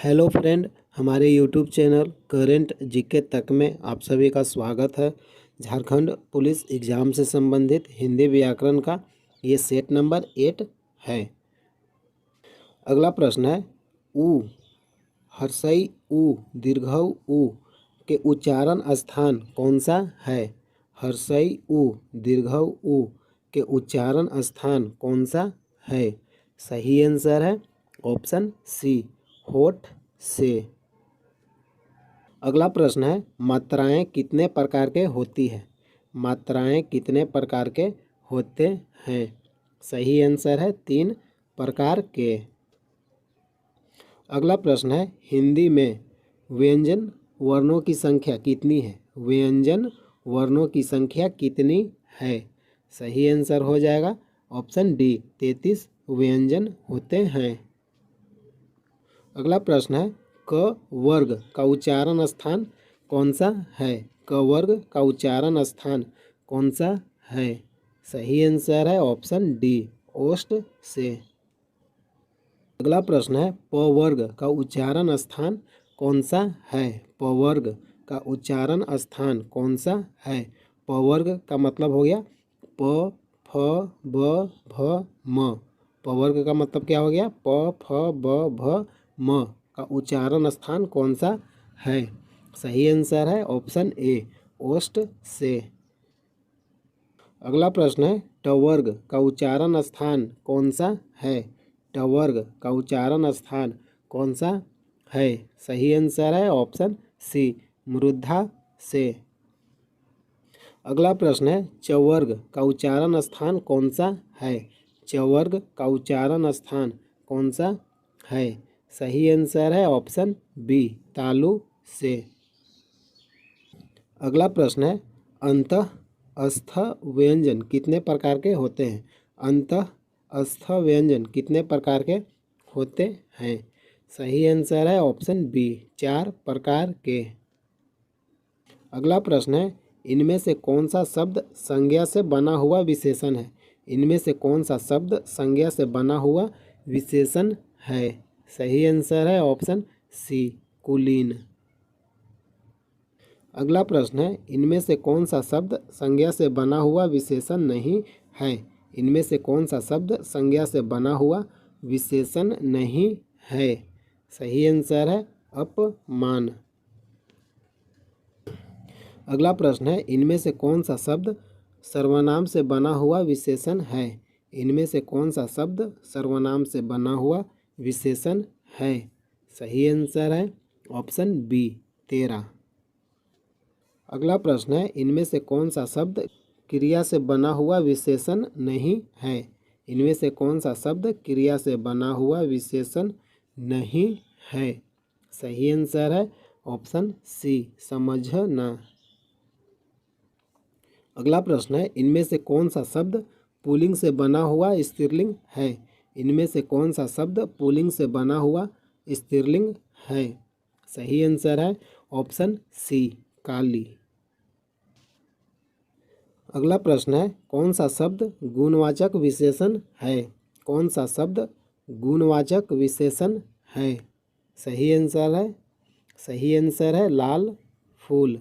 Hello friend, हमारे YouTube channel current GK तक में आप सभी का स्वागत है। झारखंड पुलिस एग्ज़ाम से संबंधित हिंदी व्याकरण का ये सेट नंबर 8 है। अगला प्रश्न है उ, हर्षई उ, दीर्घऊ उ के उच्चारण स्थान कौन सा है? हर्षई उ, दीर्घऊ उ के उच्चारण स्थान कौन सा है? सही आंसर है ऑप्शन सी, होठ से। अगला प्रश्न है मात्राएं कितने प्रकार के होती है? मात्राएं कितने प्रकार के होते हैं? सही आंसर है 3 प्रकार के। अगला प्रश्न है हिंदी में व्यंजन वर्णों की संख्या कितनी है? व्यंजन वर्णों की संख्या कितनी है? सही आंसर हो जाएगा ऑप्शन डी, 33 व्यंजन होते हैं। अगला प्रश्न है क वर्ग का उच्चारण स्थान कौन सा है? क वर्ग का उच्चारण स्थान कौन सा है? सही आंसर है ऑप्शन डी, ओष्ठ से। अगला प्रश्न है प वर्ग का उच्चारण स्थान कौन सा है? प वर्ग का उच्चारण स्थान कौन सा है? प वर्ग का मतलब हो गया प, फ, ब, भ, म। प वर्ग का मतलब क्या हो गया? प, फ, ब, भ, म का उच्चारण स्थान कौन सा है? सही आंसर है ऑप्शन ए, ओष्ठ से। अगला प्रश्न है ट वर्ग का उच्चारण स्थान कौन सा है? ट वर्ग का उच्चारण स्थान कौन सा है? सही आंसर है ऑप्शन सी, मूर्धा से। अगला प्रश्न है च वर्ग का उच्चारण स्थान कौन सा है? च वर्ग का उच्चारण स्थान कौन सा है? सही आंसर है ऑप्शन बी, तालु से। अगला प्रश्न है अंतःस्थ व्यंजन कितने प्रकार के होते हैं? अंतःस्थ व्यंजन कितने प्रकार के होते हैं? सही आंसर है ऑप्शन बी, 4 प्रकार के। अगला प्रश्न है इनमें से कौन सा शब्द संज्ञा से बना हुआ विशेषण है? इनमें से कौन सा शब्द संज्ञा से बना हुआ विशेषण है? सही आंसर है ऑप्शन सी, कुलीन। अगला प्रश्न है इनमें से कौन सा शब्द संज्ञा से बना हुआ विशेषण नहीं है? इनमें से कौन सा शब्द संज्ञा से बना हुआ विशेषण नहीं है? सही आंसर है अपमान। अगला प्रश्न है इनमें से कौन सा शब्द सर्वनाम से बना हुआ विशेषण है? इनमें से कौन सा शब्द सर्वनाम से बना हुआ विशेषण है? सही आंसर है ऑप्शन बी, 13। अगला प्रश्न है इनमें से कौन सा शब्द क्रिया से बना हुआ विशेषण नहीं है? इनमें से कौन सा शब्द क्रिया से बना हुआ विशेषण नहीं है? सही आंसर है ऑप्शन सी, समझना। अगला प्रश्न है इनमें से कौन सा शब्द पुल्लिंग से बना हुआ स्त्रीलिंग है? इनमें से कौन सा शब्द पुल्लिंग से बना हुआ स्त्रीलिंग है? सही आंसर है ऑप्शन सी, काली। अगला प्रश्न है कौन सा शब्द गुणवाचक विशेषण है? कौन सा शब्द गुणवाचक विशेषण है? सही आंसर है लाल फूल।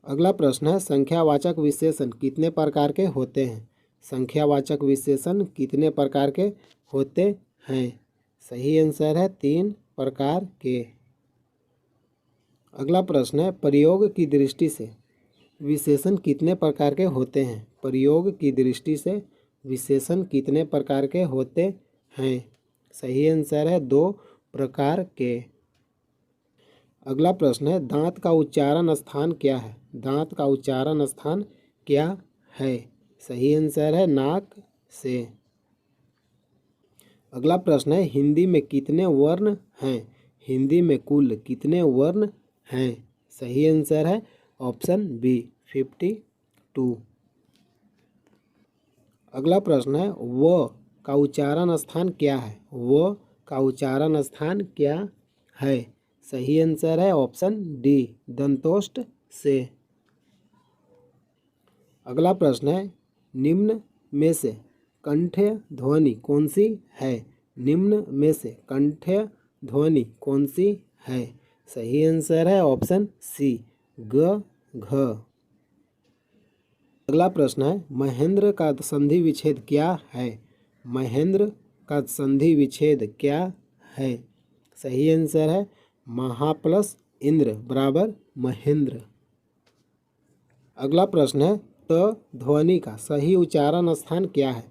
अगला प्रश्न है संख्यावाचक विशेषण कितने प्रकार के होते हैं? संख्यावाचक विशेषण कितने प्रकार के होते हैं? सही आंसर है 3 प्रकार के। अगला प्रश्न है प्रयोग की दृष्टि से विशेषण कितने प्रकार के होते हैं? प्रयोग की दृष्टि से विशेषण कितने प्रकार के होते हैं? सही आंसर है 2 प्रकार के। अगला प्रश्न है दांत का उच्चारण स्थान क्या है? दांत का उच्चारण स्थान क्या है? सही आंसर है नाक से। अगला प्रश्न है हिंदी में कितने वर्ण हैं? हिंदी में कुल कितने वर्ण हैं? सही आंसर है ऑप्शन बी, 52। अगला प्रश्न है व का उच्चारण स्थान क्या है? व का उच्चारण स्थान क्या है? सही आंसर है ऑप्शन डी, दंतोष्ठ से। अगला प्रश्न है निम्न में से कंठ्य ध्वनि कौन सी है? निम्न में से कंठ्य ध्वनि कौन सी है? सही आंसर है ऑप्शन सी, ग घ। अगला प्रश्न है महेंद्र का संधि विच्छेद क्या है? महेंद्र का संधि विच्छेद क्या है? सही आंसर है महा प्लस इंद्र बराबर महेंद्र। अगला प्रश्न है त ध्वनि का सही उच्चारण स्थान क्या है?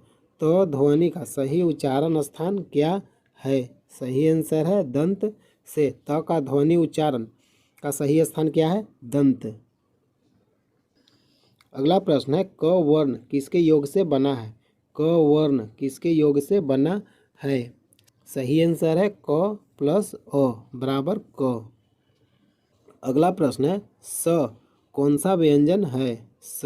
त ध्वनि का सही उच्चारण स्थान क्या है? सही आंसर है दंत से। त का ध्वनि उच्चारण का सही स्थान क्या है? दंत। अगला प्रश्न है क वर्ण किसके योग से बना है? क वर्ण किसके योग से बना है? सही आंसर है क प्लस अ बराबर क। अगला प्रश्न है स कौन सा व्यंजन है? स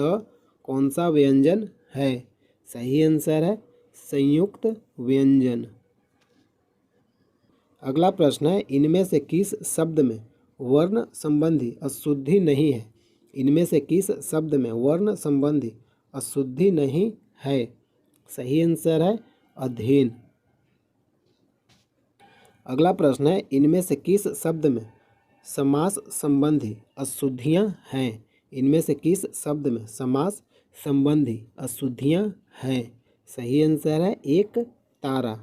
कौन सा व्यंजन है? सही आंसर है संयुक्त व्यंजन। अगला प्रश्न है इनमें से किस शब्द में वर्ण संबंधी अशुद्धि नहीं है? इनमें से किस शब्द में वर्ण संबंधी अशुद्धि नहीं है? सही आंसर है अधीन। अगला प्रश्न है इनमें से किस शब्द में समास संबंधी अशुद्धियाँ हैं? इनमें से किस शब्द में समास संबंधी अशुद्धियाँ हैं? सही आंसर है एक तारा।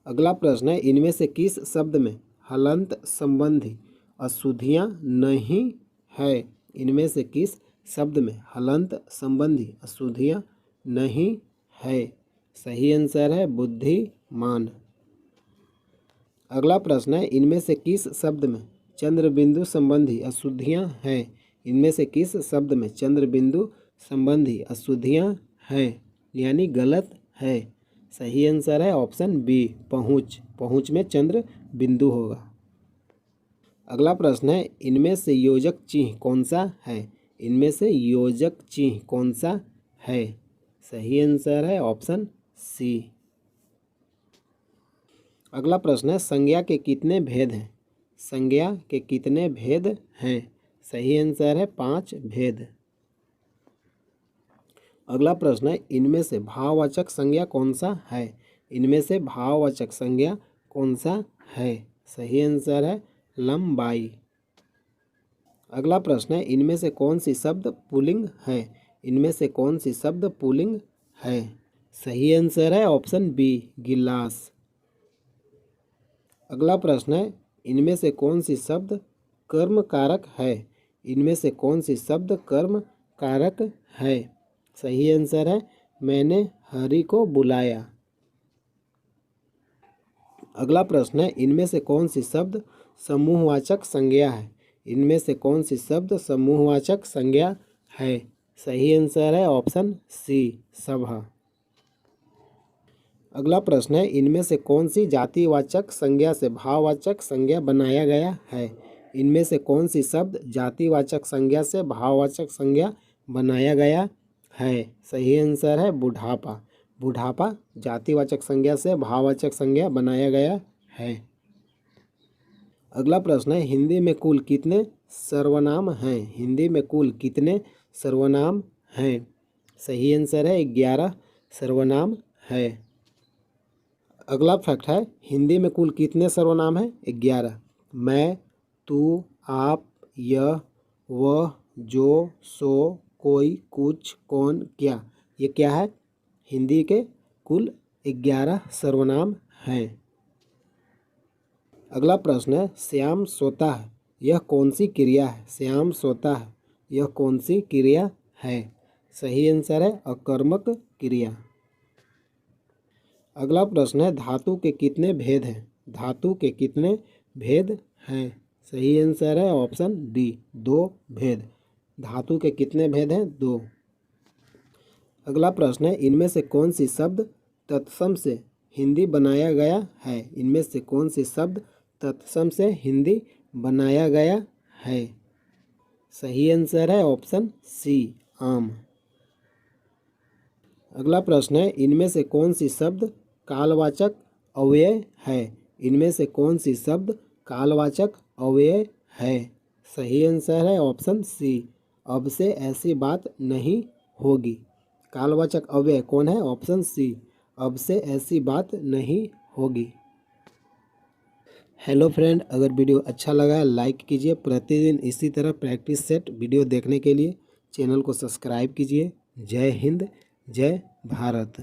अगला प्रश्न है इनमें से किस शब्द में हलंत संबंधी अशुद्धियाँ नहीं है? इनमें से किस शब्द में हलंत संबंधी अशुद्धियाँ नहीं है? सही आंसर है बुद्धिमान। अगला प्रश्न है इनमें से किस शब्द में चंद्र बिंदु संबंधी अशुद्धियाँ हैं? इनमें से किस शब्द में चंद्र बिंदु संबंधी अशुद्धियाँ हैं यानी गलत है? सही आंसर है ऑप्शन बी पहुँच। पहुँच में चंद्र बिंदु होगा। अगला प्रश्न है इनमें से योजक चिन्ह कौन सा है? इनमें से योजक चिन्ह कौन सा है? सही आंसर है ऑप्शन सी। अगला प्रश्न है संज्ञा के कितने भेद हैं? संज्ञा के कितने भेद हैं? सही आंसर है 5 भेद। अगला प्रश्न है इनमें से भाववाचक संज्ञा कौन सा है? इनमें से भाववाचक संज्ञा कौन सा है? सही आंसर है लंबाई। अगला प्रश्न है इनमें से कौन सी शब्द पुल्लिंग है? इनमें से कौन सी शब्द पुल्लिंग है? सही आंसर है ऑप्शन बी गिलास। अगला प्रश्न है इनमें से कौन सी शब्द कर्म कारक है? इनमें से कौन सी शब्द कर्म कारक है? सही आंसर है मैंने हरि को बुलाया। अगला प्रश्न है इनमें से कौन सी शब्द समूहवाचक संज्ञा है? इनमें से कौन सी शब्द समूहवाचक संज्ञा है? सही आंसर है ऑप्शन सी सभा। अगला प्रश्न है इनमें से कौन सी जातिवाचक संज्ञा से भाववाचक संज्ञा बनाया गया है? इनमें से कौन सी शब्द जातिवाचक संज्ञा से भाववाचक संज्ञा बनाया गया है? सही आंसर है बुढ़ापा। बुढ़ापा जातिवाचक संज्ञा से भाववाचक संज्ञा बनाया गया है। अगला प्रश्न है हिंदी में कुल कितने सर्वनाम हैं? हिंदी में कुल कितने सर्वनाम हैं? सही आंसर है 11 सर्वनाम है। अगला फैक्ट है हिंदी में कुल कितने सर्वनाम हैं? 11। मैं, तू, आप, यह, वह, जो, सो, कोई, कुछ, कौन, क्या, ये क्या है? हिंदी के कुल 11 सर्वनाम हैं। अगला प्रश्न है श्याम सोता है यह कौन सी क्रिया है? श्याम सोता है यह कौन सी क्रिया है? सही आंसर है अकर्मक क्रिया। अगला प्रश्न है धातु के कितने भेद हैं? धातु के कितने भेद हैं? सही आंसर है ऑप्शन डी 2 भेद। धातु के कितने भेद हैं? 2। अगला प्रश्न है इनमें से कौन सी शब्द तत्सम से हिंदी बनाया गया है? इनमें से कौन सी शब्द तत्सम से हिंदी बनाया गया है? सही आंसर है ऑप्शन सी आम। अगला प्रश्न है इनमें से कौन सी शब्द कालवाचक अव्यय है? इनमें से कौन सी शब्द कालवाचक अव्यय है? सही आंसर है ऑप्शन सी अब से ऐसी बात नहीं होगी। कालवाचक अव्यय कौन है? ऑप्शन सी अब से ऐसी बात नहीं होगी। हेलो फ्रेंड, अगर वीडियो अच्छा लगा है लाइक कीजिए। प्रतिदिन इसी तरह प्रैक्टिस सेट वीडियो देखने के लिए चैनल को सब्सक्राइब कीजिए। जय हिंद, जय भारत।